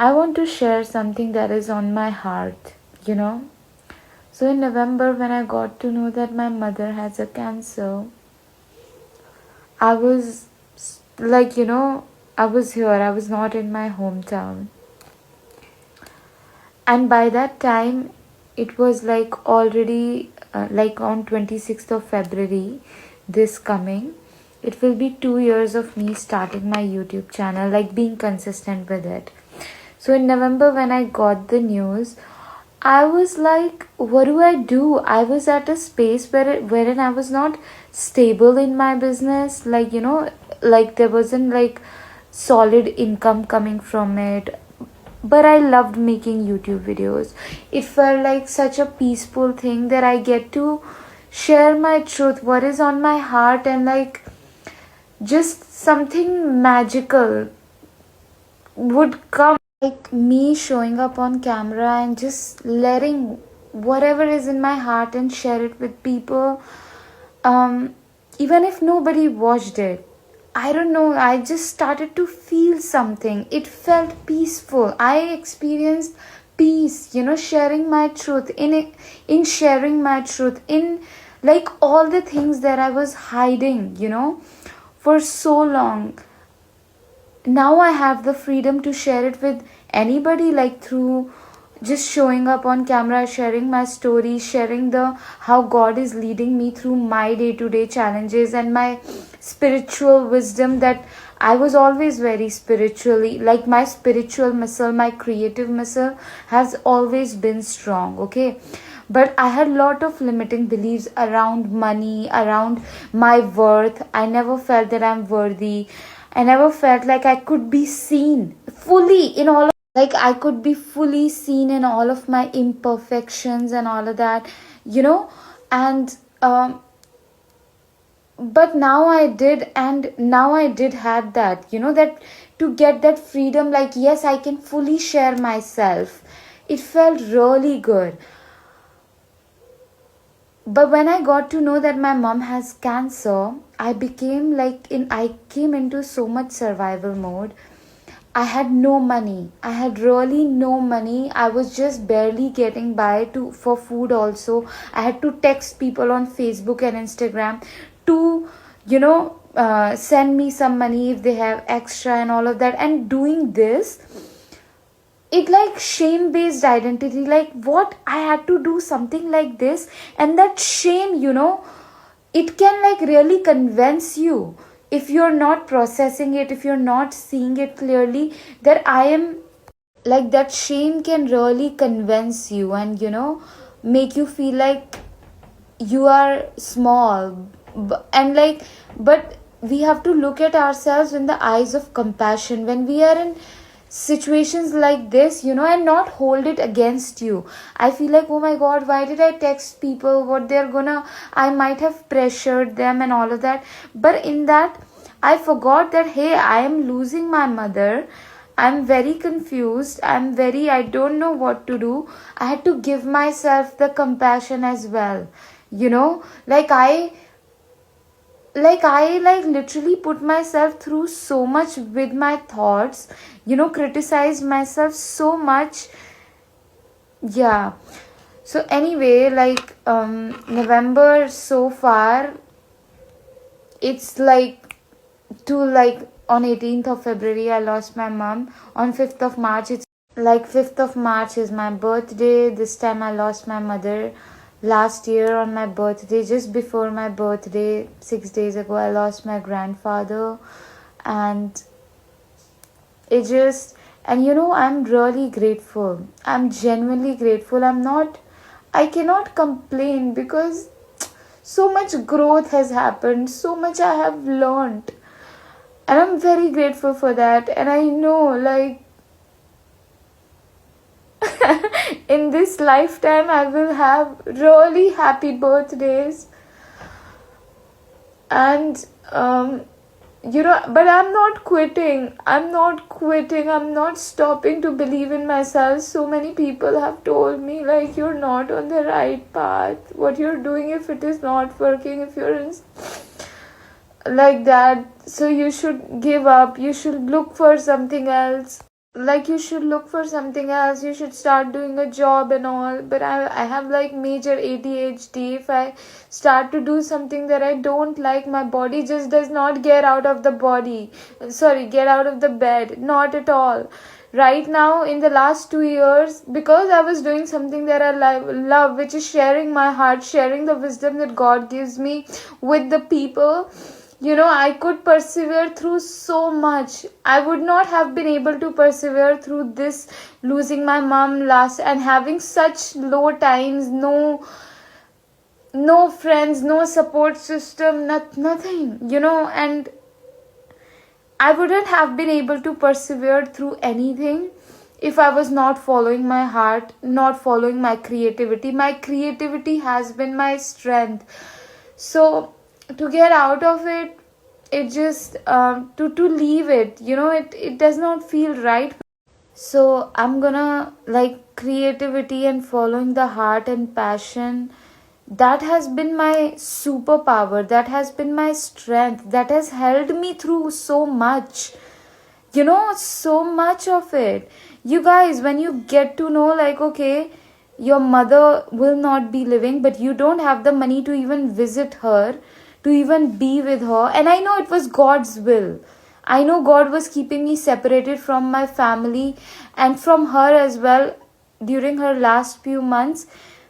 I want to share something that is on my heart, you know. So in November, when I got to know that my mother has a cancer, I was like, I was here, I was not in my hometown. And by that time, it was like already like on 26th of February, this coming. It will be 2 years of me starting my YouTube channel, like being consistent with it. So in November, when I got the news, I was like, what do I do? I was at a space wherein I was not stable in my business. Like, like there wasn't like solid income coming from it. But I loved making YouTube videos. It felt like such a peaceful thing that I get to share my truth, what is on my heart, and like just something magical would come, like me showing up on camera and just letting whatever is in my heart and share it with people, even if nobody watched it. I don't know, I just started to feel something. It felt peaceful. I experienced peace, sharing my truth, in sharing my truth, in like all the things that I was hiding, for so long. Now I have the freedom to share it with anybody, like through just showing up on camera, sharing my story, sharing the how God is leading me through my day-to-day challenges and my spiritual wisdom, that I was always very spiritually, like my spiritual muscle, my creative muscle has always been strong, okay? But I had a lot of limiting beliefs around money, around my worth. I never felt that I'm worthy. I never felt like I could be seen fully in all of, like I could be fully seen in all of my imperfections and all of that, and but now I did, and now I did had that, that to get that freedom, like yes, I can fully share myself. It felt really good. But when I got to know that my mom has cancer, I came into so much survival mode. I had no money. I had really no money. I was just barely getting by to for food also. I had to text people on Facebook and Instagram to, send me some money if they have extra and all of that. And doing this, it like shame based identity, like what I had to do something like this, and that shame, it can like really convince you, if you're not processing it, if you're not seeing it clearly, that I am, like that shame can really convince you and make you feel like you are small. And like, but we have to look at ourselves in the eyes of compassion when we are in situations like this, and not hold it against you. I feel like, oh my god, why did I text people, what they're gonna, I might have pressured them and all of that. But in that, I forgot that, hey, I am losing my mother. I'm very confused. I don't know what to do. I had to give myself the compassion as well. Like I literally put myself through so much with my thoughts, criticized myself so much. Yeah. So anyway, like November so far, it's like on 18th of February I lost my mom. On 5th of March, it's like 5th of March is my birthday. This time I lost my mother. Last year on my birthday, just before my birthday, 6 days ago, I lost my grandfather. And it just, and I'm really grateful. I'm genuinely grateful. I cannot complain, because so much growth has happened, so much I have learned. And I'm very grateful for that. And I know, like, in this lifetime I will have really happy birthdays. And but I'm not quitting. I'm not stopping to believe in myself. So many people have told me, like, you're not on the right path. What you're doing, if it is not working, if you're in like that, so you should give up, you should look for something else. like you should look for something else, you should start doing a job and all. But I have like major ADHD. If I start to do something that I don't like, my body just does not get out of the body, sorry, get out of the bed, not at all. Right now in the last 2 years, because I was doing something that I love, which is sharing my heart, sharing the wisdom that God gives me with the people, I could persevere through so much. I would not have been able to persevere through this, losing my mom last and having such low times, no friends, no support system, nothing, and I wouldn't have been able to persevere through anything if I was not following my heart, not following my creativity. My creativity has been my strength. So to get out of it, it just to leave it, it does not feel right. So I'm gonna, like, creativity and following the heart and passion, that has been my superpower, that has been my strength, that has held me through so much, so much of it. You guys, when you get to know, like, okay, your mother will not be living, but you don't have the money to even visit her, to even be with her. And I know it was God's will. I know God was keeping me separated from my family and from her as well during her last few months,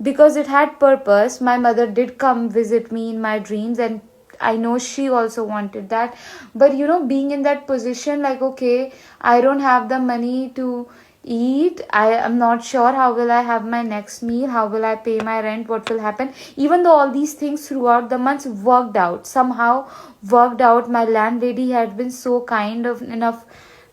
because it had purpose. My mother did come visit me in my dreams, and I know she also wanted that. But being in that position, like, okay, I don't have the money to eat, I am not sure how will I have my next meal, how will I pay my rent, what will happen. Even though all these things throughout the months worked out, somehow worked out, my landlady had been so kind of enough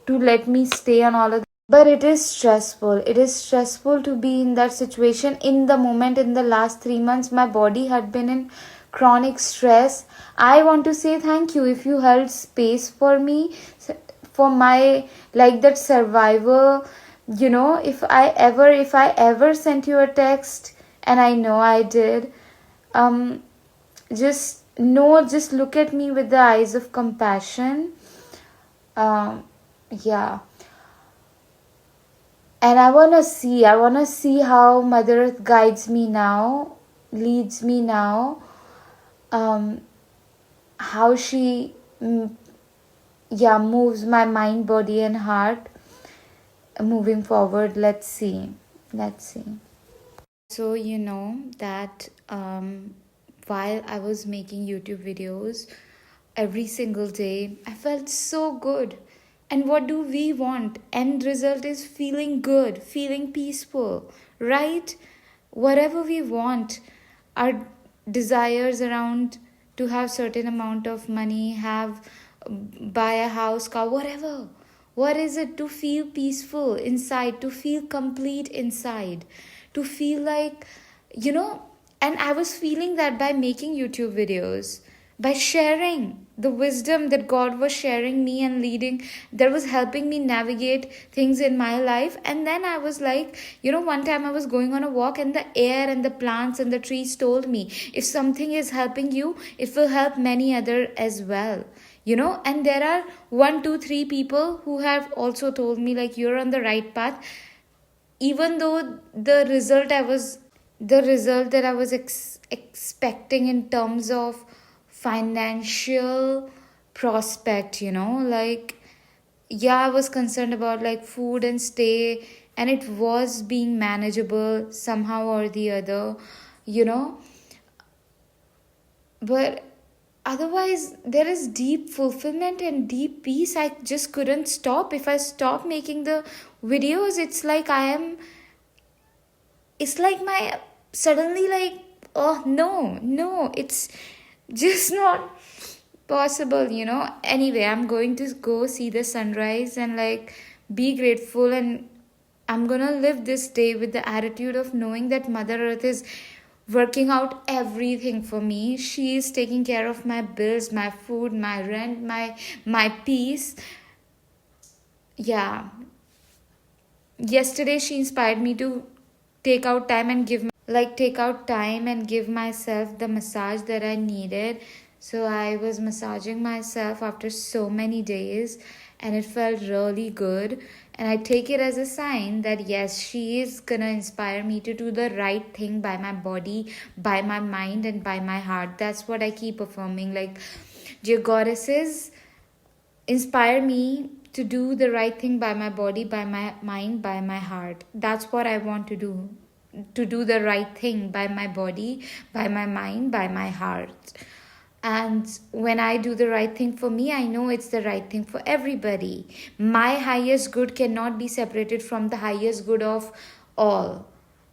to let me stay and all of that. But it is stressful. It is stressful to be in that situation in the moment. In the last 3 months, my body had been in chronic stress. I want to say thank you if you held space for me, for my, like, that survivor. If I ever sent you a text, and I know I did, um just look at me with the eyes of compassion. Yeah. And I want to see how Mother Earth guides me now, leads me now, um how she, yeah, moves my mind, body and heart moving forward. Let's see. So that while I was making YouTube videos every single day, I felt so good. And what do we want? End result is feeling good, feeling peaceful, right? Whatever we want, our desires around to have certain amount of money, have, buy a house, car, whatever. What is it? To feel peaceful inside, to feel complete inside, to feel like, you know, and I was feeling that by making YouTube videos, by sharing the wisdom that God was sharing me and leading, that was helping me navigate things in my life. And then I was like, one time I was going on a walk, and the air and the plants and the trees told me, if something is helping you, it will help many other as well. And there are 1 2 3 people who have also told me, like, you're on the right path. Even though the result that I was expecting in terms of financial prospect, like, yeah, I was concerned about, like, food and stay, and it was being manageable somehow or the other, you know but otherwise there is deep fulfillment and deep peace. I just couldn't stop. If I stop making the videos, it's like my suddenly, like, oh, no, it's just not possible. Anyway, I'm going to go see the sunrise and, like, be grateful, and I'm gonna live this day with the attitude of knowing that Mother Earth is working out everything for me. She is taking care of my bills, my food, my rent, my peace. Yeah. Yesterday she inspired me to take out time and give myself the massage that I needed. So I was massaging myself after so many days, and it felt really good. And I take it as a sign that yes, she is gonna inspire me to do the right thing by my body, by my mind, and by my heart. That's what I keep affirming, like, dear goddesses, inspire me to do the right thing by my body, by my mind, by my heart. That's what I want to do. To do the right thing by my body, by my mind, by my heart. And when I do the right thing for me, I know it's the right thing for everybody. My highest good cannot be separated from the highest good of all.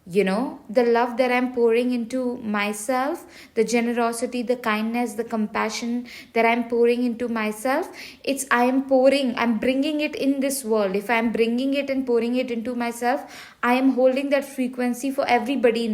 You know, the love that I'm pouring into myself, the generosity, the kindness, the compassion that I'm pouring into myself, I'm bringing it in this world. If I'm bringing it and pouring it into myself, I am holding that frequency for everybody in